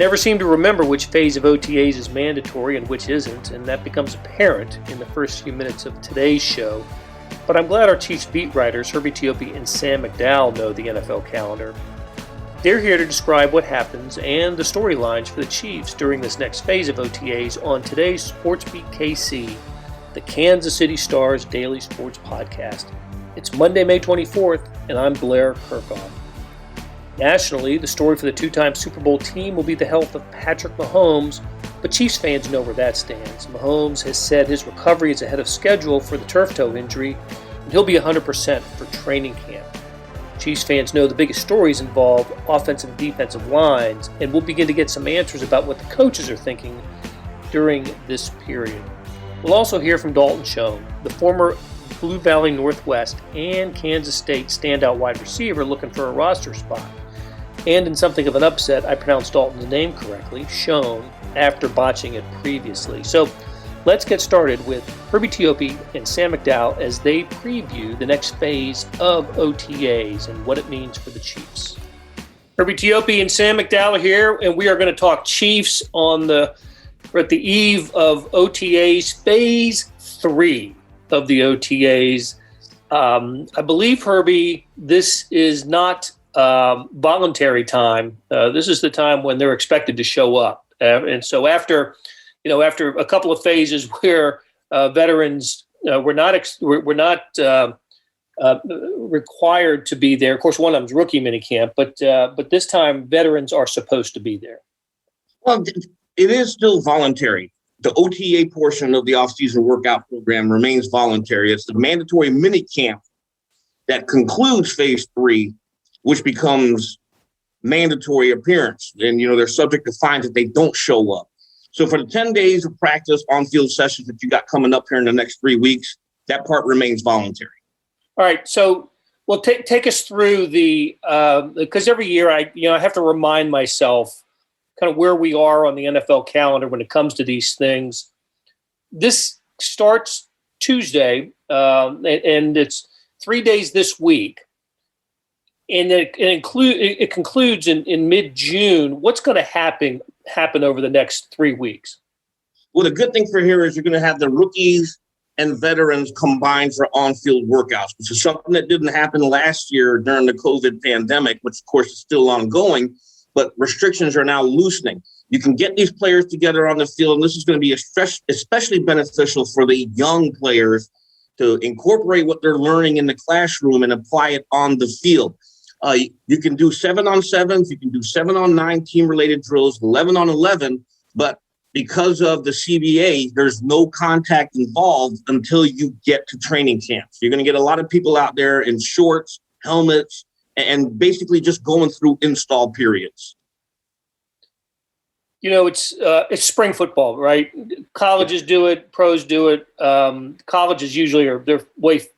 never seem to remember which phase of OTAs is mandatory and which isn't, and that becomes apparent in the first few minutes of today's show. But I'm glad our Chiefs beat writers, Herbie Teope and Sam McDowell, know the NFL calendar. They're here to describe what happens and the storylines for the Chiefs during this next phase of OTAs on today's SportsBeat KC, the Kansas City Star's daily sports podcast. It's Monday, May 24th, and I'm Blair Kirkhoff. Nationally, the story for the two-time Super Bowl team will be the health of Patrick Mahomes, but Chiefs fans know where that stands. Mahomes has said his recovery is ahead of schedule for the turf toe injury, and he'll be 100% for training camp. Chiefs fans know the biggest stories involve offensive and defensive lines, and we'll begin to get some answers about what the coaches are thinking during this period. We'll also hear from Dalton Schoen, the former Blue Valley Northwest and Kansas State standout wide receiver looking for a roster spot. And in something of an upset, I pronounced Dalton's name correctly, Schoen, after botching it previously. So let's get started with Herbie Teope and Sam McDowell as they preview the next phase of OTAs and what it means for the Chiefs. Herbie Teope and Sam McDowell are here, and we are going to talk Chiefs we're at the eve of OTAs, phase 3 of the OTAs. I believe, Herbie, this is not voluntary time. This is the time when they're expected to show up. And so after a couple of phases where veterans were not required to be there. Of course, one of them's rookie minicamp, but this time veterans are supposed to be there. Well, it is still voluntary. The OTA portion of the off-season workout program remains voluntary. It's the mandatory minicamp that concludes phase 3, which becomes mandatory appearance. And, they're subject to fines if they don't show up. So for the 10 days of practice on-field sessions that you got coming up here in the next 3 weeks, that part remains voluntary. All right. So, well, take us through because every year I have to remind myself kind of where we are on the NFL calendar when it comes to these things. This starts Tuesday, and it's 3 days this week. And it concludes in mid-June. What's going to happen over the next 3 weeks? Well, the good thing for here is you're going to have the rookies and veterans combined for on-field workouts, which is something that didn't happen last year during the COVID pandemic, which, of course, is still ongoing, but restrictions are now loosening. You can get these players together on the field, and this is going to be especially beneficial for the young players to incorporate what they're learning in the classroom and apply it on the field. You can do 7-on-7s, you can do 7-on-9 team-related drills, 11-on-11, but because of the CBA, there's no contact involved until you get to training camps. You're going to get a lot of people out there in shorts, helmets, and basically just going through install periods. It's spring football, right? Colleges do it, pros do it. Colleges usually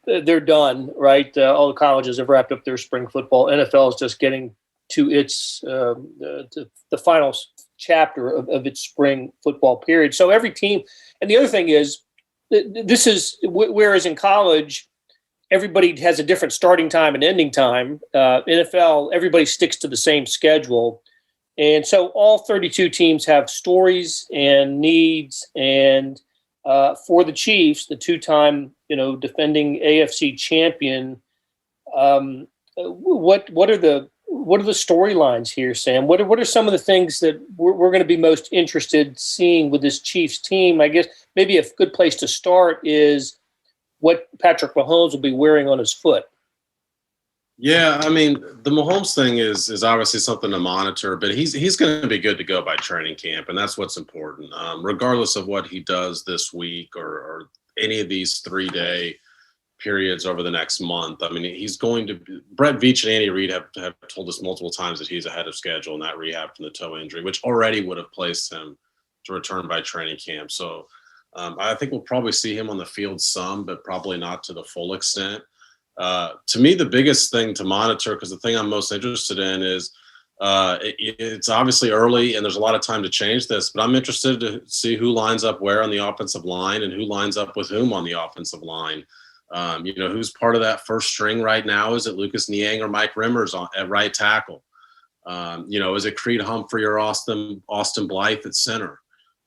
they're done, right? All the colleges have wrapped up their spring football. NFL is just getting to its the final chapter of its spring football period. So every team, and the other thing is, this is whereas in college everybody has a different starting time and ending time. NFL, everybody sticks to the same schedule. And so all 32 teams have stories and needs. And for the Chiefs, the two-time, defending AFC champion, what are the storylines here, Sam? What are some of the things that we're going to be most interested seeing with this Chiefs team? I guess maybe a good place to start is what Patrick Mahomes will be wearing on his foot. Yeah, I mean, the Mahomes thing is obviously something to monitor, but he's going to be good to go by training camp, and that's what's important. Regardless of what he does this week or any of these 3-day periods over the next month, I mean, he's going to – Brett Veach and Andy Reid have told us multiple times that he's ahead of schedule in that rehab from the toe injury, which already would have placed him to return by training camp. So I think we'll probably see him on the field some, but probably not to the full extent. To me, the biggest thing to monitor, because the thing I'm most interested in is it's obviously early and there's a lot of time to change this, but I'm interested to see who lines up where on the offensive line and who lines up with whom on the offensive line. Who's part of that first string right now? Is it Lucas Niang or Mike Rimmers at right tackle? Is it Creed Humphrey or Austin Blythe at center?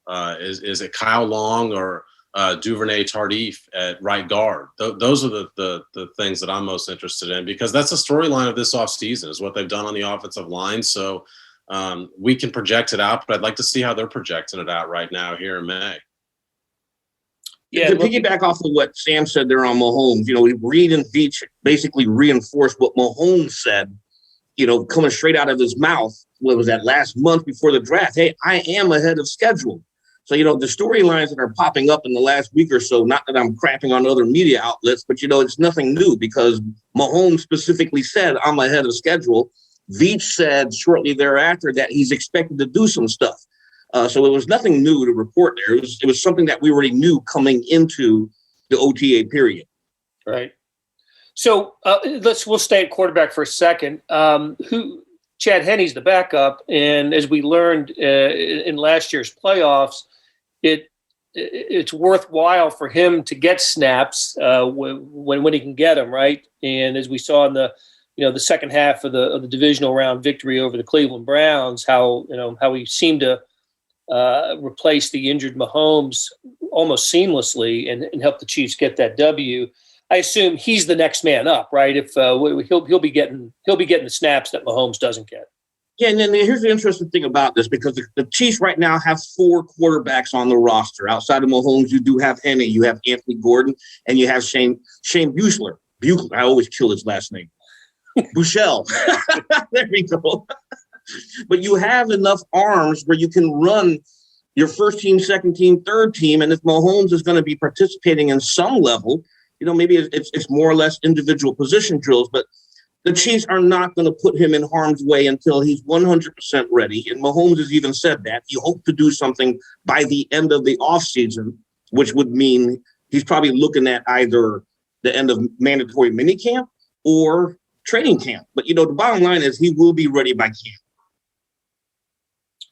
Is it Kyle Long or Duvernay Tardif at right guard? Those are the things that I'm most interested in, because that's the storyline of this offseason is what they've done on the offensive line. So we can project it out, but I'd like to see how they're projecting it out right now here in May. Yeah, to piggyback off of what Sam said there on Mahomes, Reed and Veach basically reinforced what Mahomes said, coming straight out of his mouth. What was that, last month before the draft? Hey, I am ahead of schedule. So, the storylines that are popping up in the last week or so, not that I'm crapping on other media outlets, but, it's nothing new because Mahomes specifically said, I'm ahead of schedule. Veach said shortly thereafter that he's expected to do some stuff. So it was nothing new to report there. It was something that we already knew coming into the OTA period. Right. So we'll stay at quarterback for a second. Chad Henne's the backup, and as we learned in last year's playoffs, it's worthwhile for him to get snaps when he can get them, right? And as we saw in the second half of the divisional round victory over the Cleveland Browns, how he seemed to replace the injured Mahomes almost seamlessly and help the Chiefs get that W. I assume he's the next man up, right? If he'll be getting the snaps that Mahomes doesn't get. Yeah, and then here's the interesting thing about this, because the Chiefs right now have 4 quarterbacks on the roster. Outside of Mahomes, you do have Henne, you have Anthony Gordon, and you have Shane Buechler. I always kill his last name. Buechel. There we go. But you have enough arms where you can run your first team, second team, third team. And if Mahomes is going to be participating in some level, maybe it's more or less individual position drills, but the Chiefs are not going to put him in harm's way until he's 100% ready. And Mahomes has even said that. He hoped to do something by the end of the offseason, which would mean he's probably looking at either the end of mandatory minicamp or training camp. But, the bottom line is he will be ready by camp.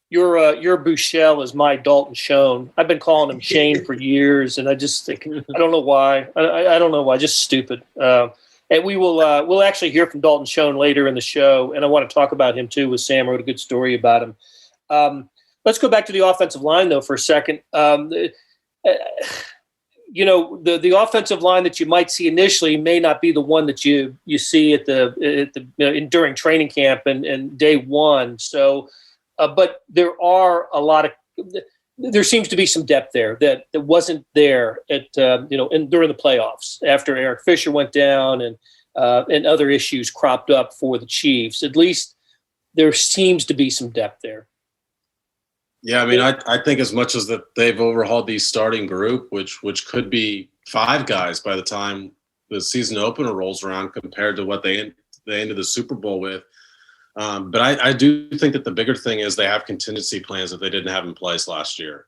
Your Buechel is my Dalton Schoen. I've been calling him Shane for years, and I just think I don't know why. I don't know why. Just stupid. And we'll actually hear from Dalton Schoen later in the show, and I want to talk about him too with Sam. I wrote a good story about him. Let's go back to the offensive line though for a second. The offensive line that you might see initially may not be the one that you see during training camp and day one. So. But there are there seems to be some depth there that wasn't there during the playoffs after Eric Fisher went down and other issues cropped up for the Chiefs. At least there seems to be some depth there. Yeah, I mean, I think as much as that they've overhauled the starting group, which could be 5 guys by the time the season opener rolls around compared to what they ended the Super Bowl with. But I do think that the bigger thing is they have contingency plans that they didn't have in place last year.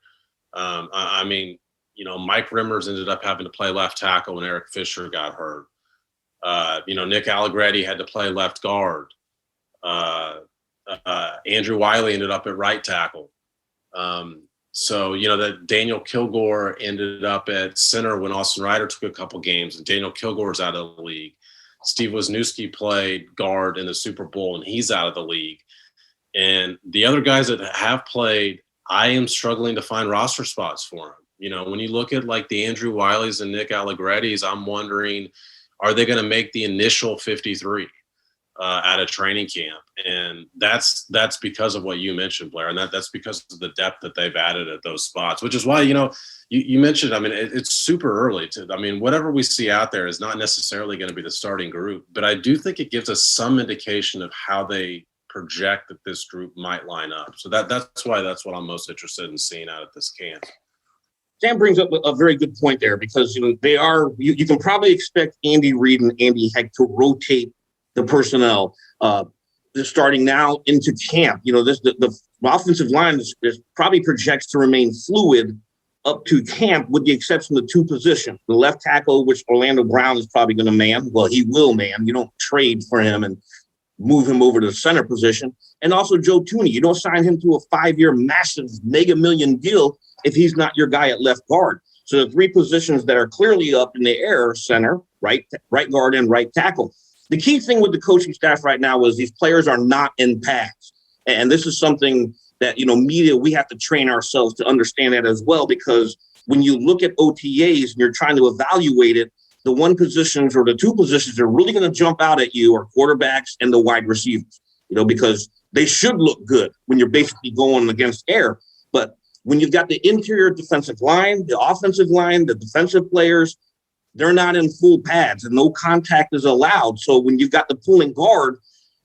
I mean, Mike Rimmers ended up having to play left tackle when Eric Fisher got hurt. Nick Allegretti had to play left guard. Andrew Wiley ended up at right tackle. That Daniel Kilgore ended up at center when Austin Ryder took a couple games, and Daniel Kilgore's out of the league. Steve Wisniewski played guard in the Super Bowl, and he's out of the league. And the other guys that have played, I am struggling to find roster spots for them. When you look at like the Andrew Wileys and Nick Allegrettis, I'm wondering, are they going to make the initial 53 at a training camp? And that's because of what you mentioned, Blair, and that's because of the depth that they've added at those spots, which is why, you mentioned, I mean, it's super early whatever we see out there is not necessarily going to be the starting group, but I do think it gives us some indication of how they project that this group might line up. So that's what I'm most interested in seeing out at this camp. Sam brings up a very good point there, because you can probably expect Andy Reid and Andy Heck to rotate the personnel starting now into camp. The offensive line is probably projects to remain fluid up to camp, with the exception of 2 positions. The left tackle, which Orlando Brown is probably going to man. Well, he will man. You don't trade for him and move him over to the center position. And also Joe Thuney. You don't sign him to a 5-year massive mega million deal if he's not your guy at left guard. So the 3 positions that are clearly up in the air: center, right guard, and right tackle. The key thing with the coaching staff right now is these players are not in pads. And this is something that, media, we have to train ourselves to understand that as well, because when you look at OTAs and you're trying to evaluate it, the one positions or the two positions that are really going to jump out at you are quarterbacks and the wide receivers, because they should look good when you're basically going against air. But when you've got the interior defensive line, the offensive line, the defensive players, they're not in full pads and no contact is allowed. So when you've got the pulling guard,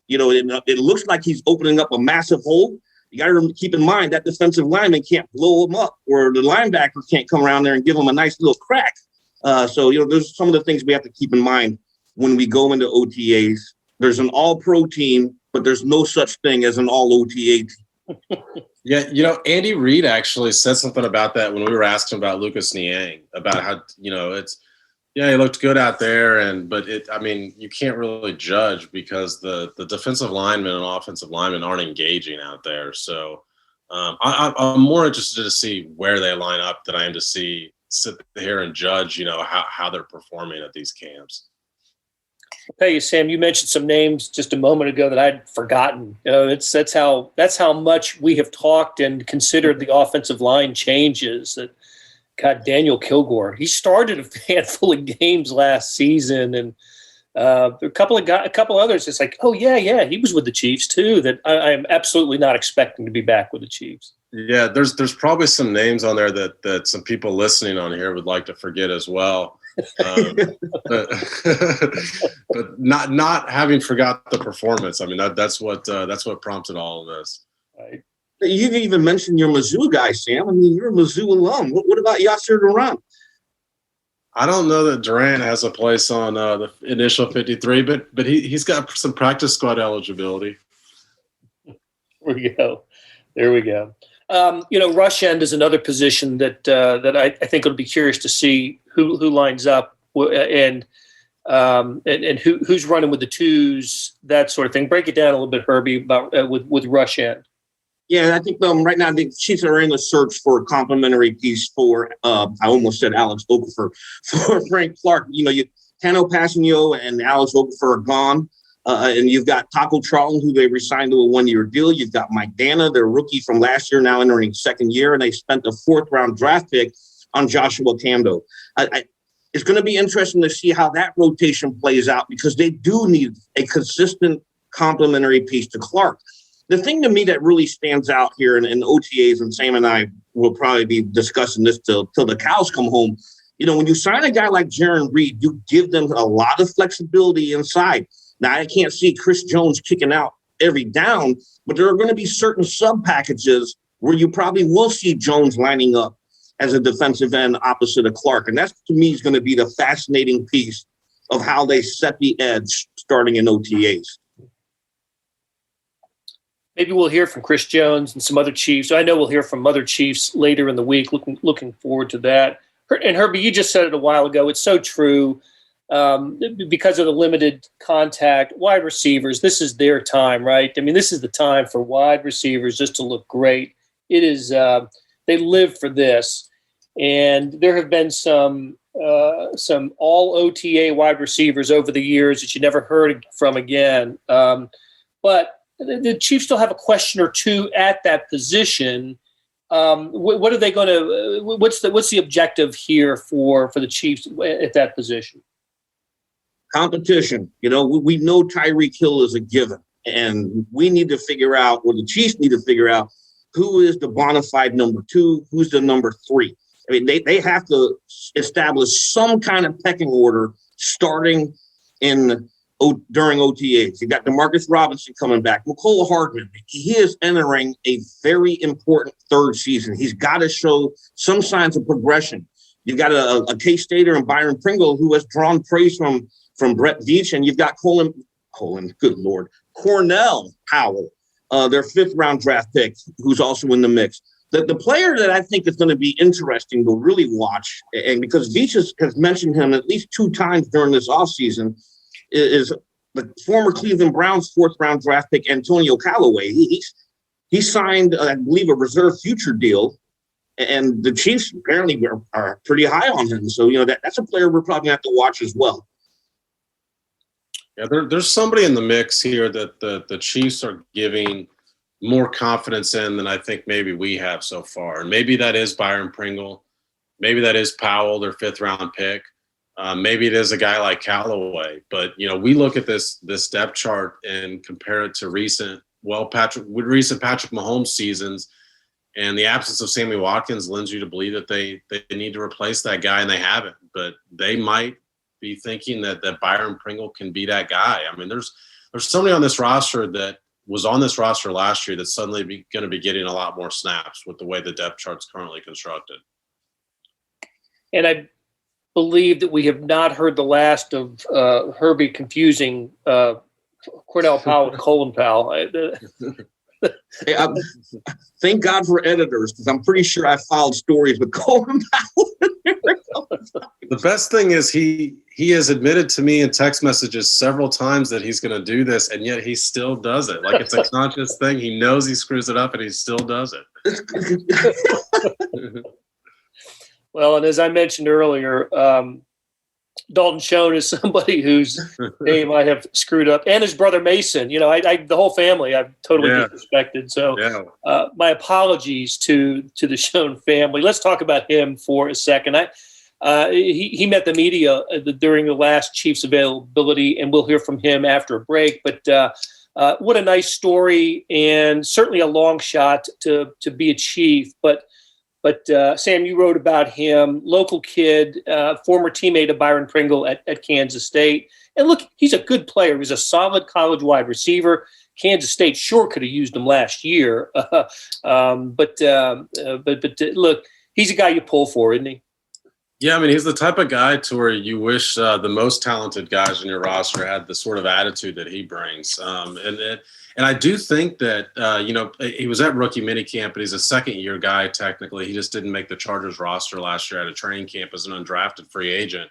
it looks like he's opening up a massive hole. You got to keep in mind that defensive lineman can't blow him up, or the linebacker can't come around there and give him a nice little crack. So there's some of the things we have to keep in mind when we go into OTAs. There's an all-pro team, but there's no such thing as an all-OTA team. Yeah, Andy Reid actually said something about that when we were asking about Lucas Niang, about how, he looked good out there, but you can't really judge because the defensive linemen and offensive linemen aren't engaging out there. So I'm more interested to see where they line up than I am to sit here and judge, how they're performing at these camps. Hey, Sam, you mentioned some names just a moment ago that I'd forgotten. That's how much we have talked and considered the offensive line changes. That, God, Daniel Kilgore, he started a handful of games last season, and a couple others. It's like, oh yeah, he was with the Chiefs too. That I am absolutely not expecting to be back with the Chiefs. Yeah, there's probably some names on there that some people listening on here would like to forget as well. But not having forgot the performance. I mean, that's what prompted all of this. Right. You didn't even mention your Mizzou guy, Sam. I mean, you're a Mizzou alum. What about Yasser Durant? I don't know that Durant has a place on the initial 53, but he's got some practice squad eligibility. There we go. Rush end is another position that I think it'll be curious to see who lines up and who's running with the twos, that sort of thing. Break it down a little bit, Herbie, about with rush end. Yeah, I think right now the Chiefs are in the search for a complimentary piece for, I almost said Alex Okafor, for Frank Clark. Tano Passanio and Alex Okafor are gone. And you've got Taco Charlton, who they re-signed to a one-year deal. You've got Mike Dana, their rookie from last year, now entering second year. And they spent a fourth-round draft pick on Joshua Kamdo. It's going to be interesting to see how that rotation plays out, because they do need a consistent complementary piece to Clark. The thing to me that really stands out here in OTAs, and Sam and I will probably be discussing this till the cows come home, when you sign a guy like Jaron Reed, you give them a lot of flexibility inside. Now, I can't see Chris Jones kicking out every down, but there are going to be certain sub-packages where you probably will see Jones lining up as a defensive end opposite of Clark. And that, to me, is going to be the fascinating piece of how they set the edge starting in OTAs. Maybe we'll hear from Chris Jones and some other Chiefs. I know we'll hear from other Chiefs later in the week. Looking forward to that. And Herbie, you just said it a while ago. It's so true. Because of the limited contact, wide receivers, this is their time, right? I mean, this is the time for wide receivers just to look great. It is, they live for this. And there have been some all OTA wide receivers over the years that you never heard from again. But the Chiefs still have a question or two at that position. What are they going to? What's the objective here for the Chiefs at that position? Competition. We know Tyreek Hill is a given, and we need to figure out, or the Chiefs need to figure out, who is the bona fide number two, who's the number three. I mean, they have to establish some kind of pecking order starting during OTAs. You got DeMarcus Robinson coming back. Mecole Hardman, he is entering a very important third season. He's got to show some signs of progression. You've got a K-Stater and Byron Pringle, who has drawn praise from Brett Veach, and you've got Cornell Powell, their fifth-round draft pick, who's also in the mix. The player that I think is going to be interesting to really watch, and because Veach has mentioned him at least two times during this offseason, is the former Cleveland Browns fourth-round draft pick Antonio Callaway. He signed, I believe, a reserve future deal, and the Chiefs apparently are pretty high on him. So, that's a player we're probably going to have to watch as well. Yeah, there's somebody in the mix here that the Chiefs are giving more confidence in than I think maybe we have so far. And maybe that is Byron Pringle. Maybe that is Powell, their 5th-round pick. Maybe it is a guy like Callaway. But, we look at this depth chart and compare it to recent Patrick Mahomes seasons, and the absence of Sammy Watkins lends you to believe that they need to replace that guy, and they haven't. But they might be thinking that Byron Pringle can be that guy. I mean, there's somebody on this roster that was on this roster last year that's suddenly going to be getting a lot more snaps with the way the depth chart's currently constructed. And I believe that we have not heard the last of Herbie confusing Cordell Powell with Colin Powell. Hey, thank God for editors, because I'm pretty sure I filed stories with Colin Powell. The best thing is he has admitted to me in text messages several times that he's going to do this, and yet he still does it. Like, it's a conscious thing. He knows he screws it up, and he still does it. Well, and as I mentioned earlier, Dalton Schoen is somebody whose name I have screwed up, and his brother Mason. The whole family I've totally disrespected. So my apologies to the Schoen family. Let's talk about him for a second. He met the media during the last Chiefs availability, and we'll hear from him after a break. But what a nice story, and certainly a long shot to be a Chief. But Sam, you wrote about him, local kid, former teammate of Byron Pringle at Kansas State. And look, he's a good player. He's a solid college wide receiver. Kansas State sure could have used him last year. But look, he's a guy you pull for, isn't he? Yeah, I mean, he's the type of guy to where you wish the most talented guys in your roster had the sort of attitude that he brings. And I do think that, he was at rookie minicamp, but he's a second-year guy technically. He just didn't make the Chargers roster last year at a training camp as an undrafted free agent.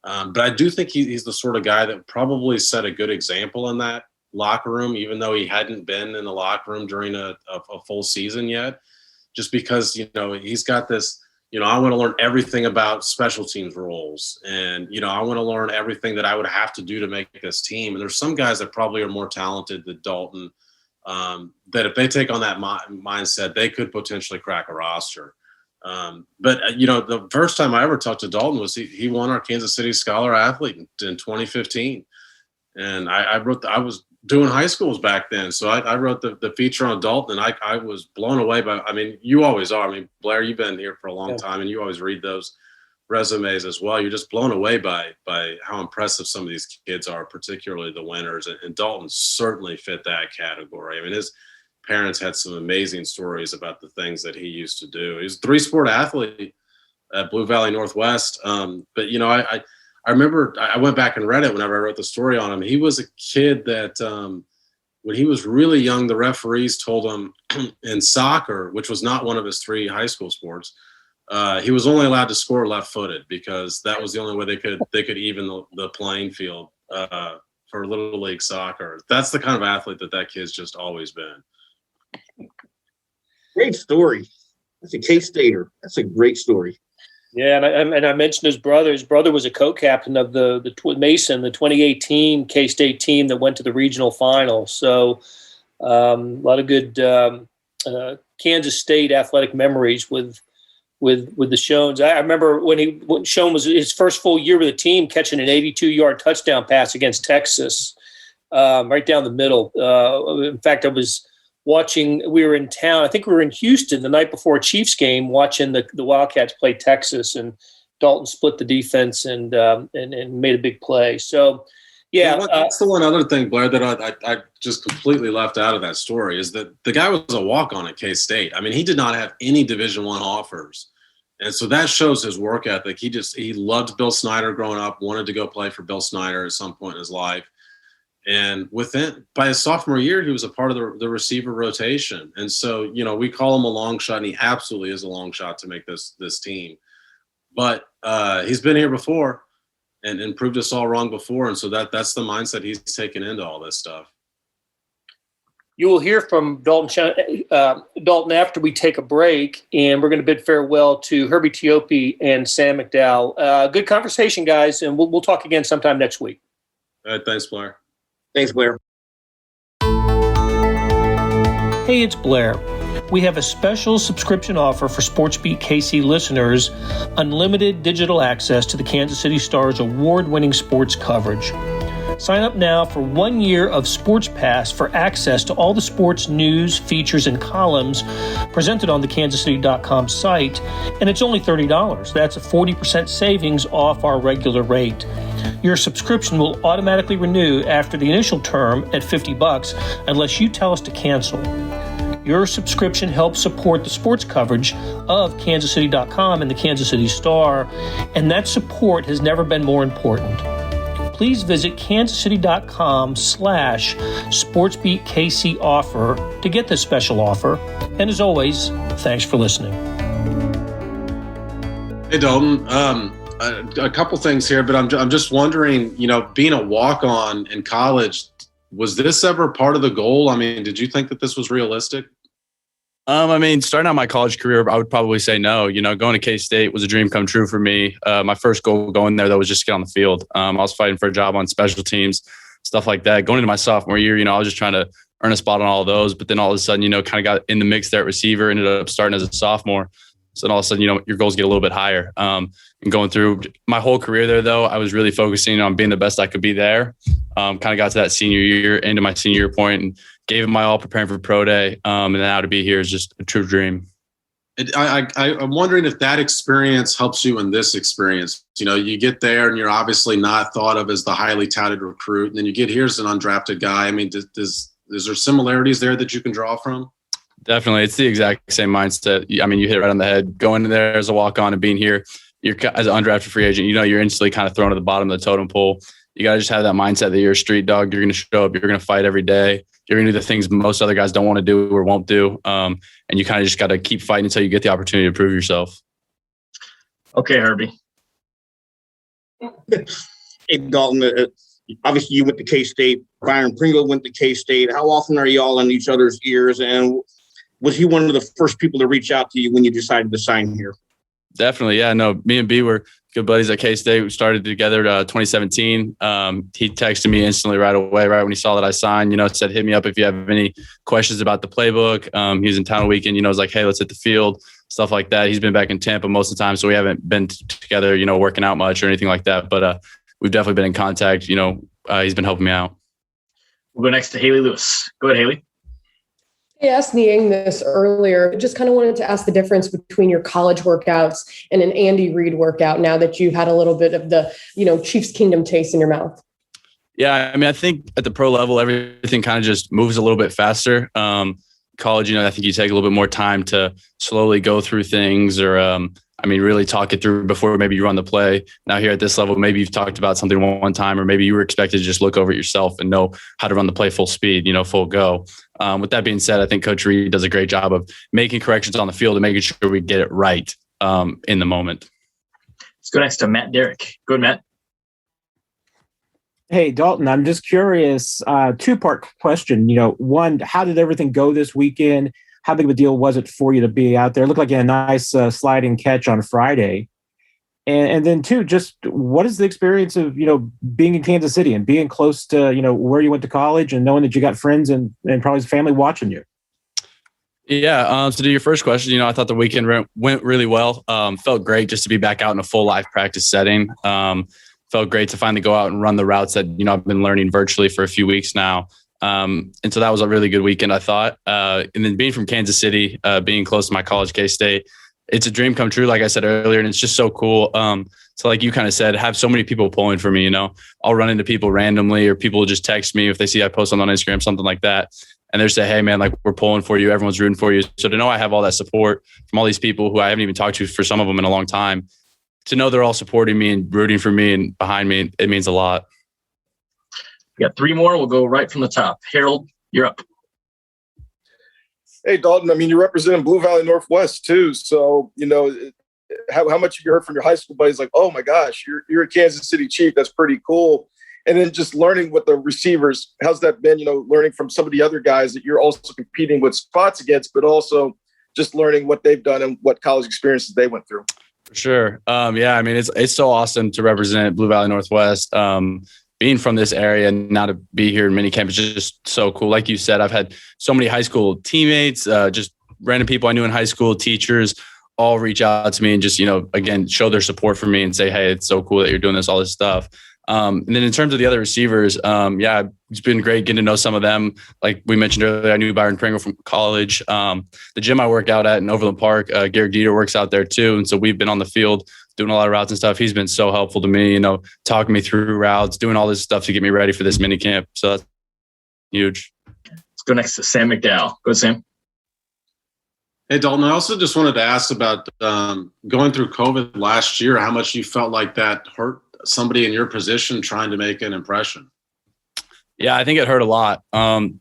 But I do think he's the sort of guy that probably set a good example in that locker room, even though he hadn't been in the locker room during a full season yet, just because, he's got this – I want to learn everything about special teams roles. And, I want to learn everything that I would have to do to make this team. And there's some guys that probably are more talented than Dalton, that if they take on that mindset, they could potentially crack a roster. But the first time I ever talked to Dalton was he won our Kansas City Scholar Athlete in 2015. And I was doing high schools back then. So I wrote the feature on Dalton, and I was blown away by, you always are. Blair, you've been here for a long time, and you always read those resumes as well. You're just blown away by how impressive some of these kids are, particularly the winners. And Dalton certainly fit that category. His parents had some amazing stories about the things that he used to do. He was a 3-sport athlete at Blue Valley Northwest. But I remember I went back and read it whenever I wrote the story on him. He was a kid that when he was really young, the referees told him in soccer, which was not one of his 3 high school sports, he was only allowed to score left-footed because that was the only way they could even the playing field for Little League soccer. That's the kind of athlete that kid's just always been. Great story. That's a K-Stater. That's a great story. Yeah, and I mentioned his brother. His brother was a co-captain of the Mason, the 2018 K-State team that went to the regional final. So a lot of good Kansas State athletic memories with the Schoens. I remember when Schoen was his first full year with the team, catching an 82-yard touchdown pass against Texas, right down the middle. In fact, I was watching, we were in town, I think we were in Houston the night before a Chiefs game, watching the Wildcats play Texas, and Dalton split the defense and made a big play. So, yeah. That's the one other thing, Blair, that I just completely left out of that story is that the guy was a walk-on at K-State. He did not have any Division I offers. And so that shows his work ethic. He loved Bill Snyder growing up, wanted to go play for Bill Snyder at some point in his life. And by his sophomore year, he was a part of the receiver rotation. And so, we call him a long shot, and he absolutely is a long shot to make this team. But he's been here before and proved us all wrong before. And so that's the mindset he's taken into all this stuff. You will hear from Dalton after we take a break, and we're going to bid farewell to Herbie Teope and Sam McDowell. Good conversation, guys, and we'll talk again sometime next week. All right, thanks, Blair. Thanks, Blair. Hey, it's Blair. We have a special subscription offer for SportsBeat KC listeners, unlimited digital access to the Kansas City Star's award-winning sports coverage. Sign up now for 1 year of Sports Pass for access to all the sports news, features, and columns presented on the kansascity.com site, and it's only $30. That's a 40% savings off our regular rate. Your subscription will automatically renew after the initial term at $50 unless you tell us to cancel. Your subscription helps support the sports coverage of kansascity.com and the Kansas City Star, and that support has never been more important. Please visit kansascity.com/SportsBeatKC offer to get this special offer. And as always, thanks for listening. Hey, Dalton. A couple things here, but I'm just wondering, being a walk-on in college, was this ever part of the goal? I mean, did you think that this was realistic? Starting out my college career, I would probably say no. Going to K-State was a dream come true for me. My first goal going there, though, was just to get on the field. I was fighting for a job on special teams, stuff like that. Going into my sophomore year, I was just trying to earn a spot on all of those. But then all of a sudden, kind of got in the mix there at receiver, ended up starting as a sophomore. So then all of a sudden, your goals get a little bit higher. And going through my whole career there, though, I was really focusing on being the best I could be there. Kind of got to that senior year, into my senior year point, and gave it my all preparing for pro day. And now to be here is just a true dream. I'm wondering if that experience helps you in this experience. You get there and you're obviously not thought of as the highly touted recruit. And then you get here as an undrafted guy. I mean, is there similarities there that you can draw from? Definitely. It's the exact same mindset. I mean, you hit it right on the head. Going in there as a walk-on and being here, you're as an undrafted free agent, you're instantly kind of thrown to the bottom of the totem pole. You got to just have that mindset that you're a street dog. You're going to show up. You're going to fight every day. You're going to do the things most other guys don't want to do or won't do. And you kind of just got to keep fighting until you get the opportunity to prove yourself. Okay, Herbie. Hey, Dalton, obviously you went to K-State. Byron Pringle went to K-State. How often are you all in each other's ears? And was he one of the first people to reach out to you when you decided to sign here? Definitely. Yeah, no, me and B were good buddies at K-State. We started together 2017. He texted me instantly right away, right when he saw that I signed, said, hit me up if you have any questions about the playbook. He was in town a weekend, was like, hey, let's hit the field, stuff like that. He's been back in Tampa most of the time, so we haven't been together, working out much or anything like that. But we've definitely been in contact. He's been helping me out. We'll go next to Haley Lewis. Go ahead, Haley. I asked Niang this earlier. Just kind of wanted to ask the difference between your college workouts and an Andy Reid workout now that you've had a little bit of the, Chiefs Kingdom taste in your mouth. Yeah, I mean, I think at the pro level, everything kind of just moves a little bit faster. College, I think you take a little bit more time to slowly go through things or, really talk it through before maybe you run the play. Now here at this level, maybe you've talked about something one time, or maybe you were expected to just look over it yourself and know how to run the play full speed, full go. With that being said, I think Coach Reid does a great job of making corrections on the field and making sure we get it right in the moment. Let's go next to Matt Derrick. Go ahead, Matt. Hey, Dalton, I'm just curious, two-part question. One, how did everything go this weekend? How big of a deal was it for you to be out there? It looked like you had a nice sliding catch on Friday. And then two, just what is the experience of, being in Kansas City and being close to, where you went to college and knowing that you got friends and probably family watching you? Yeah. So to your first question, I thought the weekend went really well. Felt great just to be back out in a full live practice setting. Felt great to finally go out and run the routes that, I've been learning virtually for a few weeks now. And so that was a really good weekend, I thought. And then being from Kansas City, being close to my college, K-State, it's a dream come true, like I said earlier, and it's just so cool. So like you kind of said, have so many people pulling for me, I'll run into people randomly or people will just text me if they see I post something on Instagram, something like that. And they'll say, hey, man, like we're pulling for you. Everyone's rooting for you. So to know I have all that support from all these people who I haven't even talked to for some of them in a long time, to know they're all supporting me and rooting for me and behind me, it means a lot. We got three more. We'll go right from the top. Harold, you're up. Hey, Dalton, you're representing Blue Valley Northwest too. So, how much have you heard from your high school buddies? Like, oh my gosh, you're a Kansas City Chief. That's pretty cool. And then just learning with the receivers, how's that been, learning from some of the other guys that you're also competing with spots against, but also just learning what they've done and what college experiences they went through. For sure. It's so awesome to represent Blue Valley Northwest. being from this area and now to be here in minicamp is just so cool. Like you said, I've had so many high school teammates, just random people I knew in high school, teachers, all reach out to me and just, again, show their support for me and say, hey, it's so cool that you're doing all this stuff. And then in terms of the other receivers, it's been great getting to know some of them. Like we mentioned earlier, I knew Byron Pringle from college. The gym I work out at in Overland Park, Garrett Dieter works out there too. And so we've been on the field doing a lot of routes and stuff. He's been so helpful to me, talking me through routes, doing all this stuff to get me ready for this mini camp. So that's huge. Let's go next to Sam McDowell. Go ahead, Sam. Hey, Dalton, I also just wanted to ask about going through COVID last year, how much you felt like that hurt somebody in your position trying to make an impression. Yeah, I think it hurt a lot.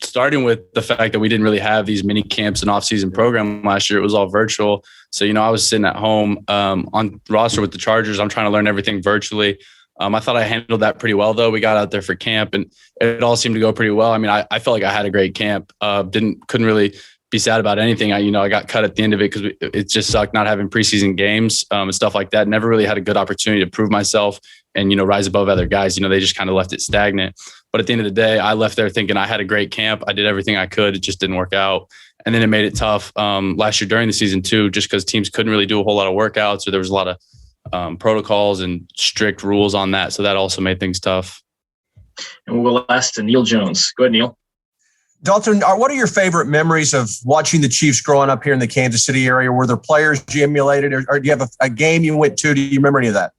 Starting with the fact that we didn't really have these mini camps and off-season program last year. It was all virtual. So, I was sitting at home on roster with the Chargers. I'm trying to learn everything virtually. I thought I handled that pretty well, though. We got out there for camp, and it all seemed to go pretty well. I mean, I felt like I had a great camp. Couldn't really be sad about anything. I got cut at the end of it because it just sucked not having preseason games and stuff like that. Never really had a good opportunity to prove myself and, rise above other guys. They just kind of left it stagnant. But at the end of the day, I left there thinking I had a great camp. I did everything I could. It just didn't work out. And then it made it tough last year during the season too, just because teams couldn't really do a whole lot of workouts, or there was a lot of protocols and strict rules on that. So that also made things tough. And we'll go last to Neil Jones. Go ahead, Neil. Dalton, what are your favorite memories of watching the Chiefs growing up here in the Kansas City area? Were there players you emulated, or do you have a game you went to? Do you remember any of that?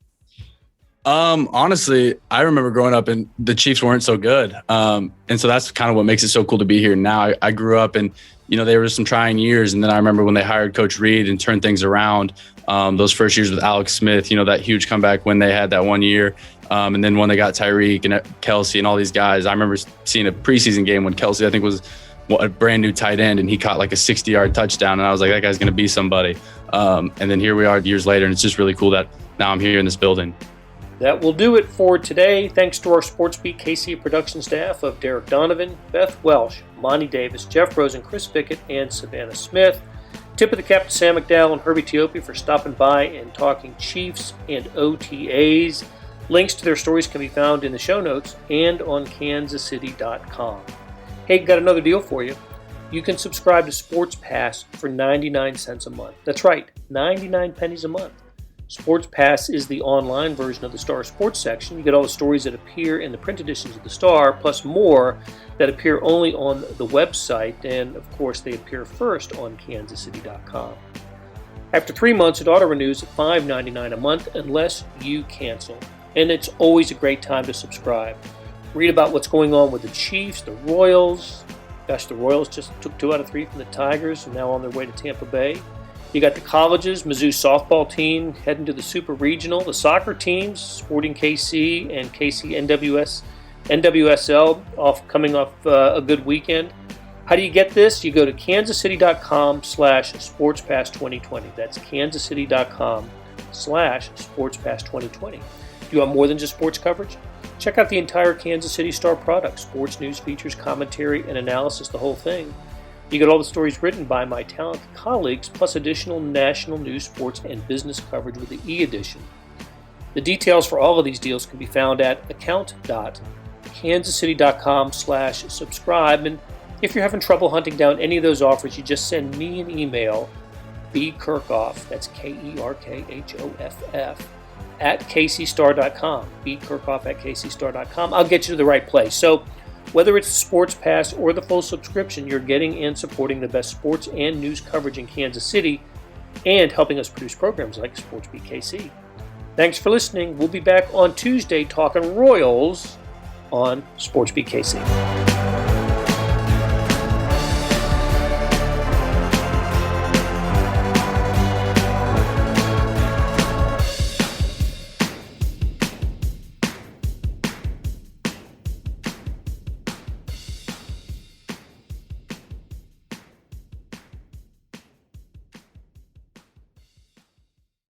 Honestly, I remember growing up and the Chiefs weren't so good. And so that's kind of what makes it so cool to be here now. I grew up and, there were some trying years. And then I remember when they hired Coach Reed and turned things around, those first years with Alex Smith, that huge comeback when they had that 1 year. And then when they got Tyreek and Kelsey and all these guys, I remember seeing a preseason game when Kelsey, I think, was a brand new tight end, and he caught like a 60-yard touchdown. And I was like, that guy's going to be somebody. And then here we are years later, and it's just really cool that now I'm here in this building. That will do it for today. Thanks to our SportsBeat KC production staff of Derek Donovan, Beth Welsh, Monty Davis, Jeff Rosen, Chris Pickett, and Savannah Smith. Tip of the cap to Sam McDowell and Herbie Teope for stopping by and talking Chiefs and OTAs. Links to their stories can be found in the show notes and on kansascity.com. Hey, got another deal for you. You can subscribe to Sports Pass for 99 cents a month. That's right, 99 pennies a month. Sports Pass is the online version of the Star Sports section. You get all the stories that appear in the print editions of the Star, plus more that appear only on the website, and of course they appear first on kansascity.com. After 3 months, it auto-renews at $5.99 a month unless you cancel. And it's always a great time to subscribe. Read about what's going on with the Chiefs, the Royals. Gosh, the Royals just took 2 out of 3 from the Tigers and now on their way to Tampa Bay. You got the colleges, Mizzou softball team heading to the Super Regional, the soccer teams, Sporting KC and KC NWSL coming off a good weekend. How do you get this? You go to kansascity.com/sportspass2020. That's kansascity.com/sportspass2020. Do you want more than just sports coverage? Check out the entire Kansas City Star product, sports news, features, commentary, and analysis, the whole thing. You get all the stories written by my talented colleagues, plus additional national news, sports, and business coverage with the e-edition. The details for all of these deals can be found at account.kansascity.com/subscribe. And if you're having trouble hunting down any of those offers, you just send me an email, bkerkhoff, that's KERKHOFF, at kcstar.com, bkerkhoff at kcstar.com. I'll get you to the right place. So whether it's the Sports Pass or the full subscription, you're getting and supporting the best sports and news coverage in Kansas City and helping us produce programs like SportsBeat KC. Thanks for listening. We'll be back on Tuesday talking Royals on SportsBeat KC.